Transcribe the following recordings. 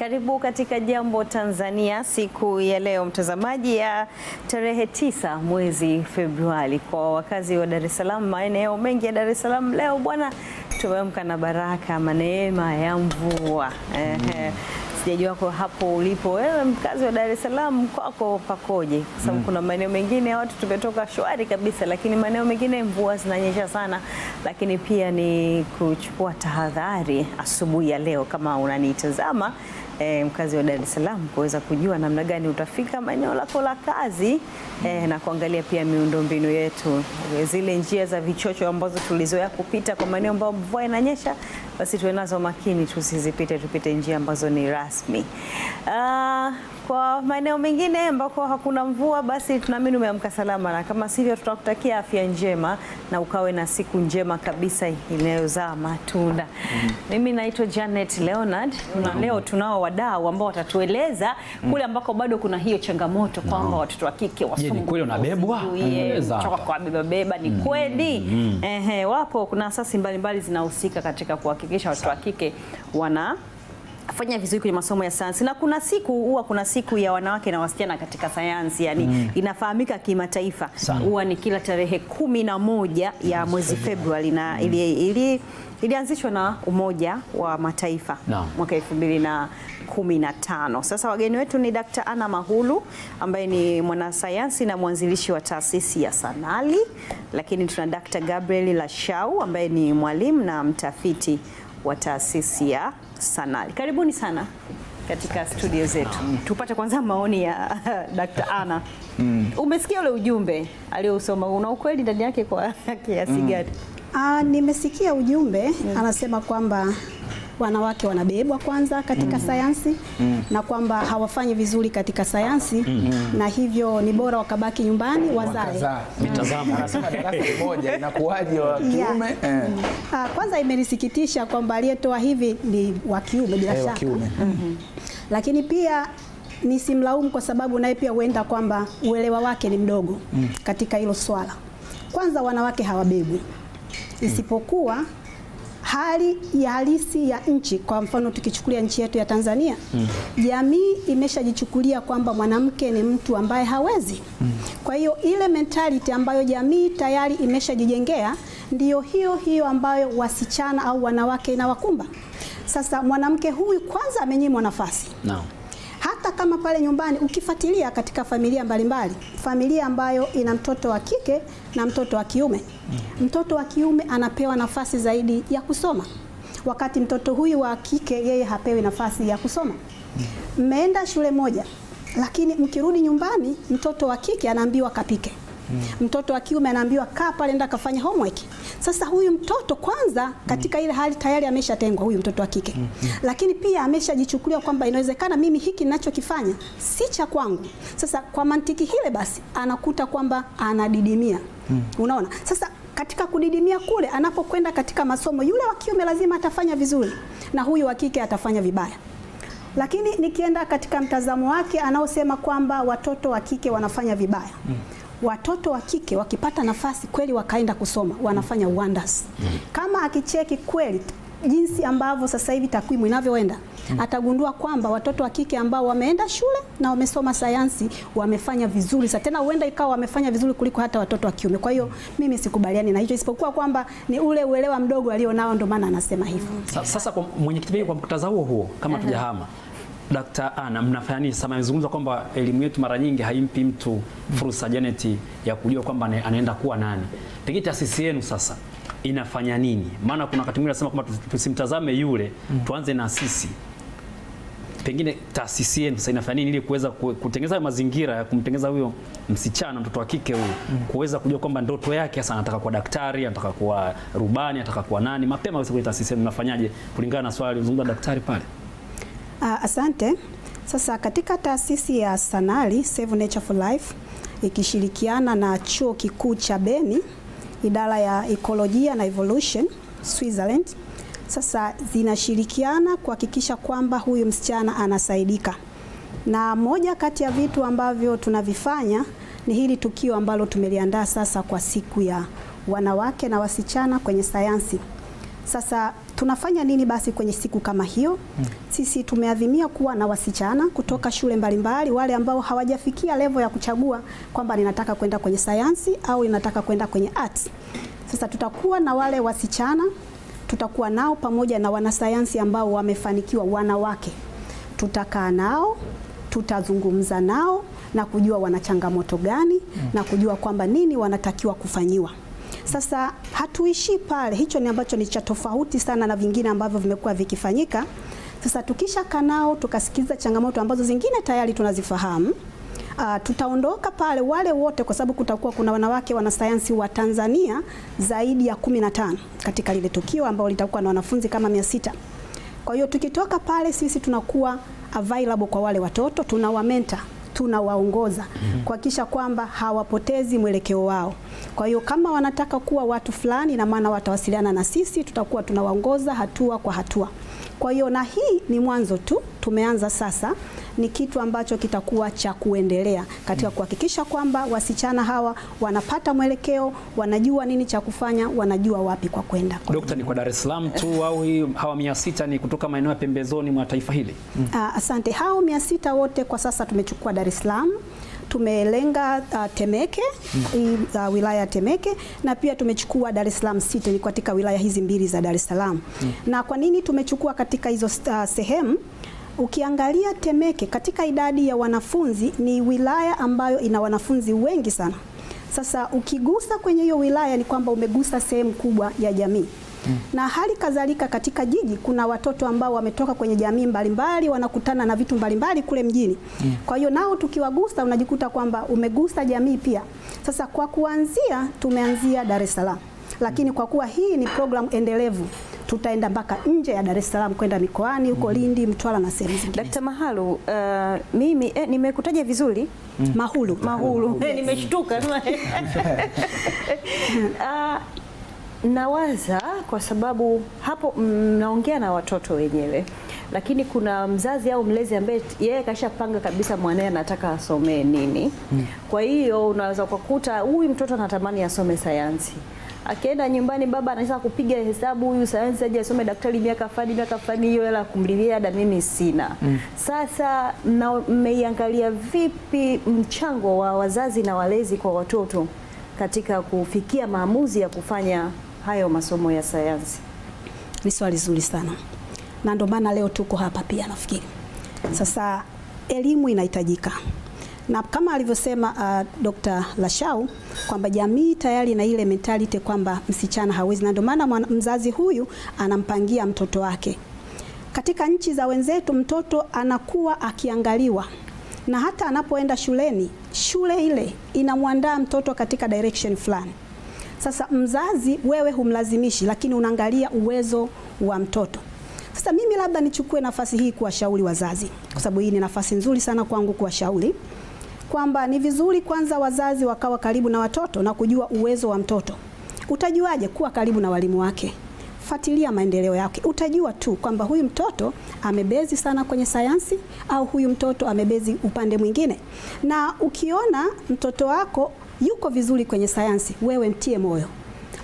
Karibu katika Jambo Tanzania siku ya leo mtazamaji, ya tarehe 9 mwezi Februari. Kwa wakazi wa Dar es Salaam, maeneo mengi ya Dar es Salaam leo bwana, tumeamka na baraka, neema ya mvua. Sijajua kwa hapo ulipo wewe mkazi wa Dar es Salaam kwako pakoje? Kwa sababu kuna maeneo mengine watu tumetoka shwari kabisa, lakini maeneo mengine mvua zinanyesha sana. Lakini pia ni kuchukua tahadhari asubuhi ya leo, kama unanitazama mkazi wa Dar es Salaam, kuweza kujua namna gani utafika maeneo lako la kazi, na kuangalia pia miundombinu yetu, zile njia za vichocho ambazo tulizoea kupita kwa maeneo ambayo mvua inanyesha, basi tuwe nazo makini, tusizipite, tupite njia ambazo ni rasmi. Kwa maeneo mengine ambako hakuna mvua, basi tunaamini umeamka salama, na kama sivyo tutakutakia afya njema na ukawe na siku njema kabisa inayozaa matunda. Mimi naitwa Janet Leonard. Leo tunao wadau ambao watatueleza kule ambako bado kuna hiyo changamoto kwamba watoto wa kike wasumbufu. Ni kweli unabebwa? Choka kwa beba ni kweli. Wapo kuna asasi mbalimbali zinahusika katika kuhakikisha watoto wa kike wanafanya vizuri kwenye masomo ya sayansi, na kuna siku ya wanawake na wasichana katika sayansi, yani inafahamika kimataifa, huwa ni kila tarehe 11 ya mwezi Februari, na ilianzishwa na Umoja wa Mataifa mwaka 2015. Sasa wageni wetu ni Dr. Anna Mahulu ambaye ni mwanasayansi na mwanzilishi wa taasisi ya Sanali, lakini tuna Dr. Gabriel Lashau ambaye ni mwalimu na mtafiti wa taasisi ya Sanali. Karibuni sana katika studio zetu. Tupate kwanza maoni ya Dr. Anna. Umesikia ule ujumbe aliosoma, una ukweli ndani yake kwa kiasi gani? Nimesikia ujumbe, anasema kwamba wanawake wanabebwa kwanza katika sayansi, na kwamba hawafanyi vizuri katika sayansi, na hivyo ni bora wakabaki nyumbani wazae. Mitazamo anasema darasa moja inakuaje wa kiume? Kwanza imenisikitisha kwamba aliyetoa hivi ni wa kiume bila shaka. Lakini pia nisimlaumu kwa sababu naye pia huenda kwamba uelewa wake ni mdogo katika hilo swala. Kwanza wanawake hawabebwi, isipokuwa hali ya halisi ya nchi. Kwa mfano tukichukulia nchi yetu ya Tanzania, jamii imeshajichukulia kwamba mwanamke ni mtu ambaye hawezi. Kwa hiyo ile mentality ambayo jamii tayari imeshajijengea ndiyo hiyo ambayo wasichana au wanawake inawakumba. Sasa mwanamke huyu kwanza amenyimwa nafasi. Hata kama pale nyumbani ukifuatilia katika familia mbalimbali, familia ambayo ina mtoto wa kike na mtoto wa kiume, mtoto wa kiume anapewa nafasi zaidi ya kusoma, wakati mtoto huyu wa kike yeye hapewi nafasi ya kusoma. Mmeenda shule moja, lakini mkirudi nyumbani mtoto wa kike anaambiwa kapike, mtoto wa kiume anaambiwa kaa pale nenda kafanya homework. Sasa huyu mtoto kwanza katika ile hali tayari ameshatengwa huyu mtoto wa kike, lakini pia ameshajichukulia kwamba inawezekana mimi hiki ninachokifanya si cha kwangu. Sasa kwa mantiki hile basi anakuta kwamba anadidimia. Unaona? Sasa katika kudidimia kule, anapokwenda katika masomo, yule wa kiume lazima atafanya vizuri na huyu wa kike atafanya vibaya. Lakini nikienda katika mtazamo wake anaosema kwamba watoto wa kike wanafanya vibaya, watoto wa kike wakipata nafasi kweli wakaenda kusoma wanafanya wonders. Kama akicheki kweli jinsi ambavyo sasa hivi takwimu inavyoenda, atagundua kwamba watoto wa kike ambao wameenda shule na wamesoma sayansi wamefanya vizuri. Sasa tena huenda ikawa wamefanya vizuri kuliko hata watoto wa kiume. Kwa hiyo mimi sikubaliani na hicho, isipokuwa kwamba ni ule uelewa mdogo alionao, ndio maana anasema hivyo. Sasa kwa mwenyekiti, kwa mkutano huo kama tujahama, Dr. Anna, mnafanya nini? Sasa mzungumza kwamba elimu yetu mara nyingi haimpi mtu fursa Janet ya kujua kwamba anaenda kuwa nani. Pengine taasisi yenu sasa inafanya nini? Maana kuna wakati mwingine nasema kwamba tusimtazame yule, tuanze na sisi. Pengine taasisi yenu sasa inafanya nini ili kuweza kutengeneza mazingira ya kumtengeneza huyo msichana, mtoto wa kike huyo, kuweza kujua kwamba ndoto yake sasa anataka kuwa daktari, anataka kuwa rubani, anataka kuwa nani? Mapema kwenye taasisi yenu mnafanyaje kulingana na swali lilozungumza daktari pale? Asante. Sasa katika taasisi ya Sanali Save Nature for Life ikishirikiana na Chuo Kikuu cha Beni, idara ya ekolojia na evolution Switzerland, sasa zinashirikiana kuhakikisha kwamba huyu msichana anasaidika. Na moja kati ya vitu ambavyo tunavifanya ni hili tukio ambalo tumeliandaa sasa kwa siku ya wanawake na wasichana kwenye sayansi. Sasa tunafanya nini basi kwenye siku kama hiyo? Sisi tumeadhimia kuwa na wasichana kutoka shule mbalimbali, wale ambao hawajafikia level ya kuchagua kwamba ninataka kwenda kwenye sayansi au ninataka kwenda kwenye arts. Sasa tutakuwa na wale wasichana, tutakuwa nao pamoja na wanasayansi ambao wamefanikiwa, wanawake. Tutakaa nao, tutazungumza nao na kujua wana changamoto gani na kujua kwamba nini wanatakiwa kufanyiwa. Sasa hatuishi pale, hicho ni ambacho ni cha tofauti sana na vingine ambavyo vimekuwa vikifanyika. Sasa tukisha kanao tukasikiza changamoto ambazo zingine tayari tunazifahamu, tutaondoka pale wale wote, kwa sababu kutakuwa kuna wanawake wanasayansi wa Tanzania zaidi ya 15 katika lile tukio ambao litakuwa na wanafunzi kama 600. Kwa hiyo tukitoka pale sisi tunakuwa available kwa wale watoto, tunawamenta, tunawaongoza kuhakikisha kwamba hawapotezi mwelekeo wao. Kwa hiyo kama wanataka kuwa watu fulani, na maana watawasiliana na sisi, tutakuwa tunawaongoza hatua kwa hatua. Kwa hiyo na hii ni mwanzo tu, tumeanza sasa, ni kitu ambacho kitakuwa cha kuendelea katika kuhakikisha kwamba wasichana hawa wanapata mwelekeo, wanajua nini cha kufanya, wanajua wapi kwa kwenda. Dokta, ni kwa Dar es Salaam tu au hawa 600 ni kutoka maeneo ya pembezoni mwa taifa hili? Asante. Hao 600 wote kwa sasa tumechukua Dar es Salaam. Tumelenga Temeke, wilaya ya Temeke, na pia tumechukua Dar es Salaam City, ni katika wilaya hizi mbili za Dar es Salaam. Na kwa nini tumechukua katika hizo sehemu? Ukiangalia Temeke katika idadi ya wanafunzi ni wilaya ambayo ina wanafunzi wengi sana. Sasa ukigusa kwenye hiyo wilaya ni kwamba umegusa sehemu kubwa ya jamii. Na hali kadhalika katika jiji kuna watoto ambao wametoka kwenye jamii mbalimbali, wanakutana na vitu mbalimbali kule mjini. Kwa hiyo nao tukiwagusa unajikuta kwamba umegusa jamii pia. Sasa kwa kuanzia tumeanzia Dar es Salaam. Lakini kwa kuwa hii ni program endelevu, tutaenda mpaka nje ya Dar es Salaam, kwenda mikoani huko Lindi, Mtwara na sehemu zingine. Dkt. Mahalu, mimi nimekutaja vizuri? Mahulu. Nimeshtuka. Nawaza kwa sababu hapo mnaongea na watoto wenyewe, lakini kuna mzazi au mlezi ambaye yeye kashapanga kabisa mwanae anataka asomee nini. Kwa hiyo unaweza kukuta huyu mtoto anatamani asome sayansi. Akienda nyumbani baba anataka kupiga hesabu, huyu sayansi aje asome daktari miaka fulani, hiyo hela kumlipia ada mimi sina. Sasa mmeiangalia vipi mchango wa wazazi na walezi kwa watoto katika kufikia maamuzi ya kufanya hayo masomo ya sayansi? Ni swali zuri sana, na ndio maana leo tuko hapa pia. Nafikiri sasa elimu inahitajika, na kama alivyosema Dr. Lashau kwamba jamii tayari na ile mentality kwamba msichana hawezi, na ndio maana mzazi huyu anampangia mtoto wake. Katika nchi za wenzetu mtoto anakuwa akiangaliwa, na hata anapoenda shuleni, shule ile inamwandaa mtoto katika direction fulani. Sasa mzazi wewe humlazimishi, lakini unaangalia uwezo wa mtoto. Sasa mimi labda nichukue nafasi hii kuwashauri wazazi, kwa sababu hii ni nafasi nzuri sana kwangu kuwashauri kwamba ni vizuri kwanza wazazi wakawa karibu na watoto na kujua uwezo wa mtoto. Utajuaje? Kuwa karibu na walimu wake. Fuatilia maendeleo yake. Utajua tu kwamba huyu mtoto amebezi sana kwenye sayansi au huyu mtoto amebezi upande mwingine. Na ukiona mtoto wako yuko vizuri kwenye sayansi, wewe mtie moyo.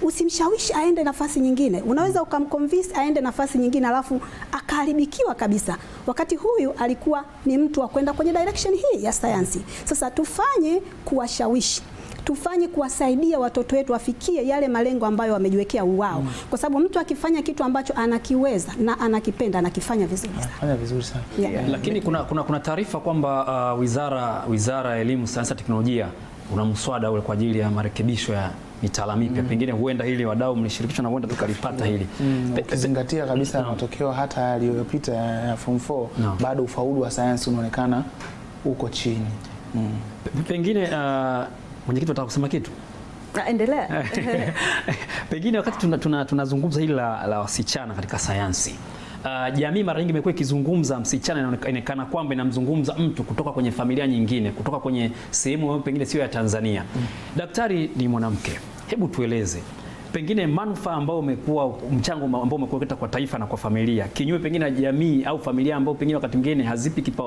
Usimshawishi aende nafasi nyingine. Unaweza ukamconvince aende nafasi nyingine alafu akaharibikiwa kabisa, wakati huyu alikuwa ni mtu wa kwenda kwenye direction hii ya sayansi. Sasa tufanye kuwashawishi, tufanye kuwasaidia watoto wetu wafikie yale malengo ambayo wamejiwekea wao. Kwa sababu mtu akifanya kitu ambacho anakiweza na anakipenda, anakifanya vizuri sana. Anafanya vizuri sana. Lakini kuna taarifa kwamba Wizara ya Elimu, Sayansi na Teknolojia una mswada ule kwa ajili ya marekebisho ya mitaala mipya. Pengine huenda hili wadau mlishirikishwa na huenda tukalipata hili. Ukizingatia kabisa matokeo hata yaliyopita ya form 4, bado ufaulu wa sayansi unaonekana uko chini. Pengine mwenyekiti nataka kusema kitu? Endelea. Pengine wakati tunazungumza hili la wasichana katika sayansi, jamii mara nyingi imekuwa ikizungumza msichana, inaonekana kwamba inamzungumza mtu kutoka kwenye familia nyingine, kutoka kwenye sehemu pengine sio ya Tanzania. Daktari ni mwanamke, hebu tueleze pengine manufaa ambao umekuwa mchango ambao umekuwa kwa taifa na kwa familia, kinyume pengine na jamii au familia ambao pengine wakati mwingine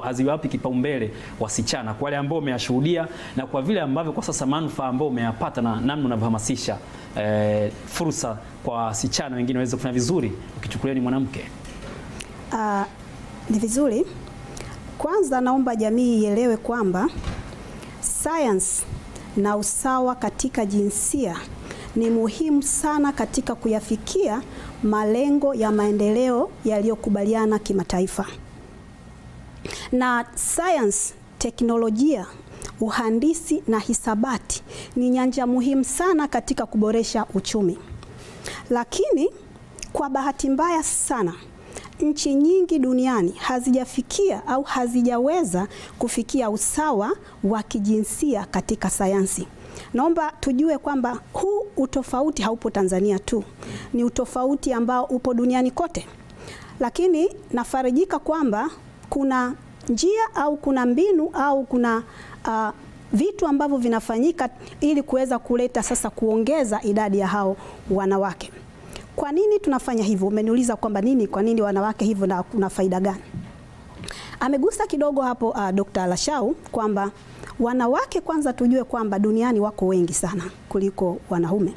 haziwapi kipaumbele wasichana, kwa wale ambao umeyashuhudia na kwa vile ambavyo kwa sasa manufaa ambao umeyapata na namna unavyohamasisha fursa kwa wasichana wengine waweze kufanya vizuri ukichukulia ni mwanamke? Ni vizuri. Kwanza naomba jamii ielewe kwamba science na usawa katika jinsia ni muhimu sana katika kuyafikia malengo ya maendeleo yaliyokubaliana kimataifa. Na science, teknolojia, uhandisi na hisabati ni nyanja muhimu sana katika kuboresha uchumi. Lakini kwa bahati mbaya sana, nchi nyingi duniani hazijafikia au hazijaweza kufikia usawa wa kijinsia katika sayansi. Naomba tujue kwamba huu utofauti haupo Tanzania tu, ni utofauti ambao upo duniani kote. Lakini nafarijika kwamba kuna njia au kuna mbinu au kuna vitu ambavyo vinafanyika ili kuweza kuleta sasa kuongeza idadi ya hao wanawake. Kwa nini tunafanya hivyo? Umeniuliza kwamba kwa nini wanawake hivyo na kuna faida gani? Amegusa kidogo hapo Dr. Lashau kwamba wanawake, kwanza tujue kwamba duniani wako wengi sana kuliko wanaume.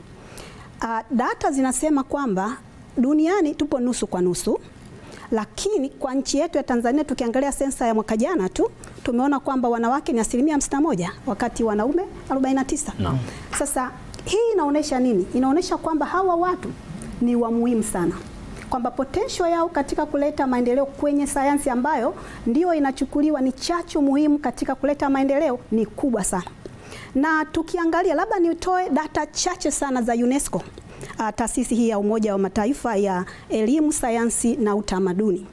Data zinasema kwamba duniani tupo nusu kwa nusu, lakini kwa nchi yetu ya Tanzania tukiangalia sensa ya mwaka jana tu tumeona kwamba wanawake ni 51% wakati wanaume 49%. No. Sasa hii inaonyesha nini? Inaonyesha kwamba hawa watu ni wa muhimu sana, kwamba potential yao katika kuleta maendeleo kwenye sayansi ambayo ndio inachukuliwa ni chachu muhimu katika kuleta maendeleo ni kubwa sana. Na tukiangalia, labda nitoe data chache sana za UNESCO, taasisi hii ya Umoja wa Mataifa ya elimu, sayansi na utamaduni.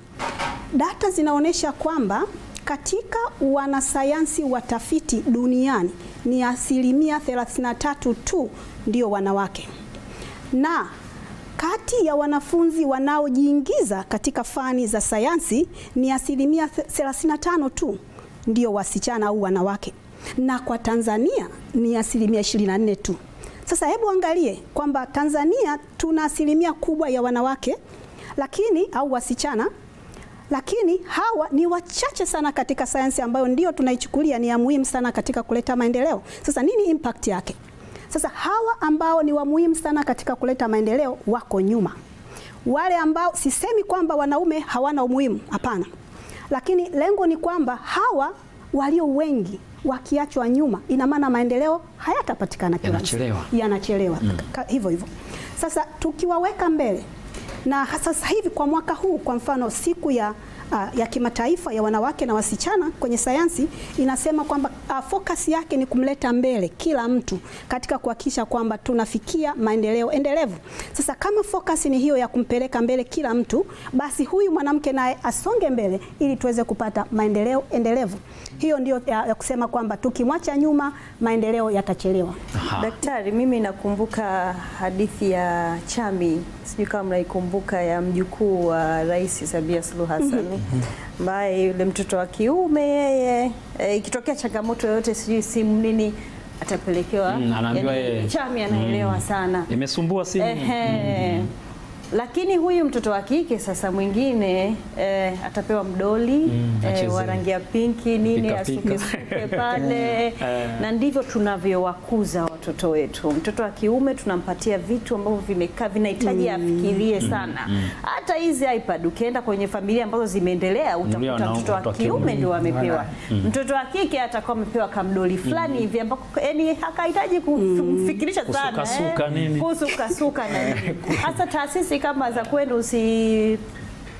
Data zinaonyesha kwamba katika wanasayansi watafiti duniani ni 33% tu ndio wanawake, na kati ya wanafunzi wanaojiingiza katika fani za sayansi ni 35% tu ndio wasichana au wanawake, na kwa Tanzania ni 24% tu. Sasa hebu angalie kwamba Tanzania tuna asilimia kubwa ya wanawake lakini au wasichana, lakini hawa ni wachache sana katika sayansi ambayo ndio tunaichukulia ni ya muhimu sana katika kuleta maendeleo. Sasa nini impact yake? Sasa hawa ambao ni wa muhimu sana katika kuleta maendeleo wako nyuma. Wale ambao, sisemi kwamba wanaume hawana umuhimu, hapana. Lakini lengo ni kwamba hawa walio wengi wakiachwa nyuma, ina maana maendeleo hayatapatikana kirahisi. Yanachelewa. Hivyo hivyo. Sasa tukiwaweka mbele, na sasa hivi kwa mwaka huu kwa mfano siku ya kimataifa ya wanawake na wasichana kwenye sayansi inasema kwamba focus yake ni kumleta mbele kila mtu katika kuhakikisha kwamba tunafikia maendeleo endelevu. Sasa kama focus ni hiyo ya kumpeleka mbele kila mtu, basi huyu mwanamke naye asonge mbele ili tuweze kupata maendeleo endelevu. Hiyo ndio ya kusema kwamba tukimwacha nyuma maendeleo yatachelewa. Daktari, mimi nakumbuka hadithi ya Chami, sijui kama mnaikumbuka, ya mjukuu wa Rais Samia Suluhu Hassan, ambaye yule mtoto wa kiume yeye ikitokea changamoto yoyote sijui simu nini atapelekewa. Chami anaelewa sana. Imesumbua simu. Lakini huyu mtoto wa kike sasa mwingine atapewa mdoli wa rangi ya pinki nini asuke pale na ndivyo tunavyowakuza watoto wetu. Mtoto wa kiume tunampatia vitu ambavyo vinahitaji afikirie sana. Hata hizi iPad ukienda kwenye familia ambazo zimeendelea utakuta mtoto wa kiume ndio amepewa. Mtoto wa kike atakuwa amepewa kamdoli fulani hivi ambako yani hakahitaji kufikirisha sana kusukasuka na nini. Hasa taasisi kama za kwenu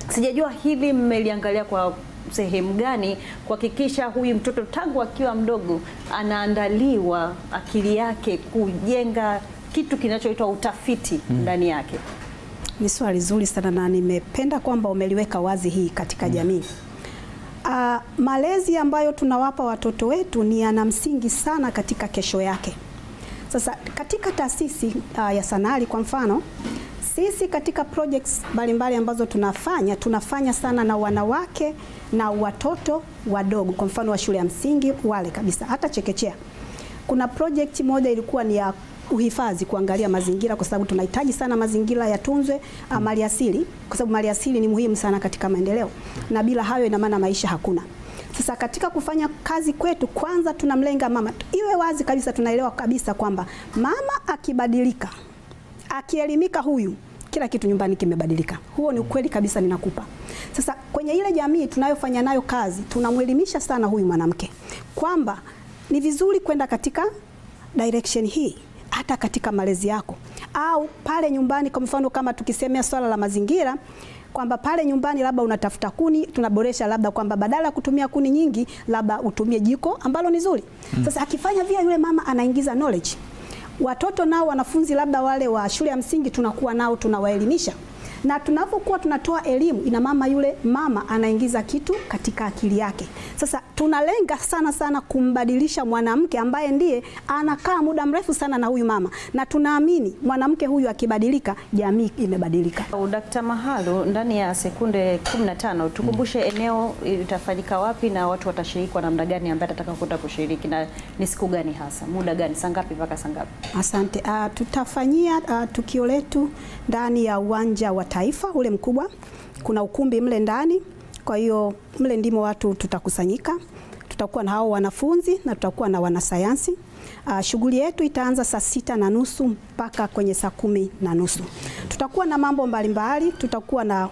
sijajua hili mmeliangalia kwa sehemu gani kuhakikisha huyu mtoto tangu akiwa mdogo anaandaliwa akili yake kujenga kitu kinachoitwa utafiti ndani yake? Ni swali zuri sana na nimependa kwamba umeliweka wazi hii katika jamii. Malezi ambayo tunawapa watoto wetu ni yana msingi sana katika kesho yake. Sasa katika taasisi ya Sanali kwa mfano, sisi katika projects mbalimbali ambazo tunafanya sana na wanawake na watoto wadogo, kwa mfano wa shule ya msingi wale kabisa, hata chekechea. Kuna project moja ilikuwa ni ya uhifadhi, kuangalia mazingira, kwa sababu tunahitaji sana mazingira yatunzwe, maliasili, kwa sababu maliasili ni muhimu sana katika maendeleo, na bila hayo ina maana maisha hakuna. Sasa katika kufanya kazi kwetu, kwanza tunamlenga mama. Iwe wazi kabisa, tunaelewa kabisa kwamba mama akibadilika, akielimika, huyu kila kitu nyumbani kimebadilika. Huo ni ukweli kabisa, ninakupa. Sasa kwenye ile jamii tunayofanya nayo kazi, tunamwelimisha sana huyu mwanamke kwamba ni vizuri kwenda katika direction hii hata katika malezi yako, au pale nyumbani. Kwa mfano kama tukisemea swala la mazingira, kwamba pale nyumbani labda unatafuta kuni, tunaboresha labda kwamba badala ya kutumia kuni nyingi labda utumie jiko ambalo ni zuri. Sasa akifanya vile, yule mama anaingiza knowledge. Watoto nao, wanafunzi labda wale wa shule ya msingi, tunakuwa nao tunawaelimisha, na tunapokuwa tunatoa elimu, ina mama yule mama anaingiza kitu katika akili yake. Sasa tunalenga sana sana kumbadilisha mwanamke ambaye ndiye anakaa muda mrefu sana na huyu mama, na tunaamini mwanamke huyu akibadilika, jamii imebadilika. Dkt. Mahalu, ndani ya sekunde 15 tukumbushe eneo litafanyika wapi na watu watashiriki kwa namna gani, ambaye atataka kwenda kushiriki, na ni siku gani hasa, muda gani, saa ngapi mpaka saa ngapi? Asante. Tutafanyia tukio letu ndani ya uwanja wa Taifa ule mkubwa. Kuna ukumbi mle ndani, kwa hiyo mle ndimo watu tutakusanyika. Tutakuwa na hao wanafunzi na tutakuwa na wanasayansi. Shughuli yetu itaanza saa 6:30 mpaka kwenye saa 10:30. Tutakuwa na mambo mbalimbali, tutakuwa na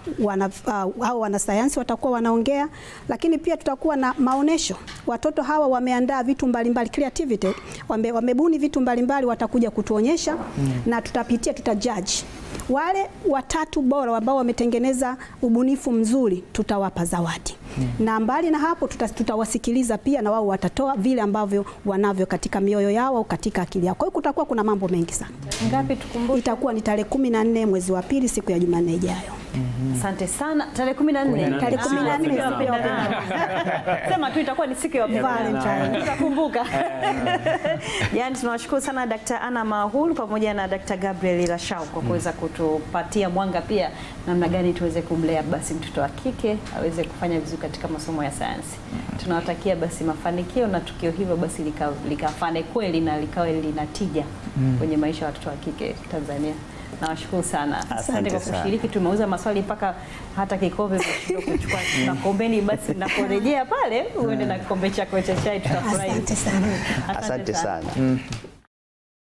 hao wanasayansi watakuwa wanaongea, lakini pia tutakuwa na maonesho. Watoto hawa wameandaa vitu mbalimbali, creativity, wamebuni vitu mbalimbali, watakuja kutuonyesha na tutapitia, tutajudge. Wale watatu bora ambao wametengeneza ubunifu mzuri tutawapa zawadi. Na mbali na hapo tutawasikiliza pia, na wao watatoa vile ambavyo wanavyo katika mioyo yao au katika akili yao. Kwa hiyo kutakuwa kuna mambo mengi sana. Ngapi tukumbuke? Itakuwa ni tarehe 14 mwezi wa pili, siku ya Jumanne ijayo. Asante sana. Tarehe 14. Tarehe 14. Sema tu itakuwa ni siku ya Valentine. Tutakumbuka. Yaani tunawashukuru sana Dkt. Anna Mahulu pamoja na Dkt. Gabriel Rashau kwa kuweza kutupatia mwanga pia namna gani tuweze kumlea basi mtoto wa kike aweze kufanya vizuri katika masomo ya sayansi. Tunawatakia basi mafanikio na tukio hilo basi likafane kweli na likawe linatija kwenye maisha ya watoto wa kike Tanzania. Nawashukuru sana. Asante kwa kushiriki. Tumeuza maswali mpaka hata kikombe kuchukua na kombeni, basi naporejea pale uende na kikombe chako cha chai, tutafurahi. Asante sana. Asante sana.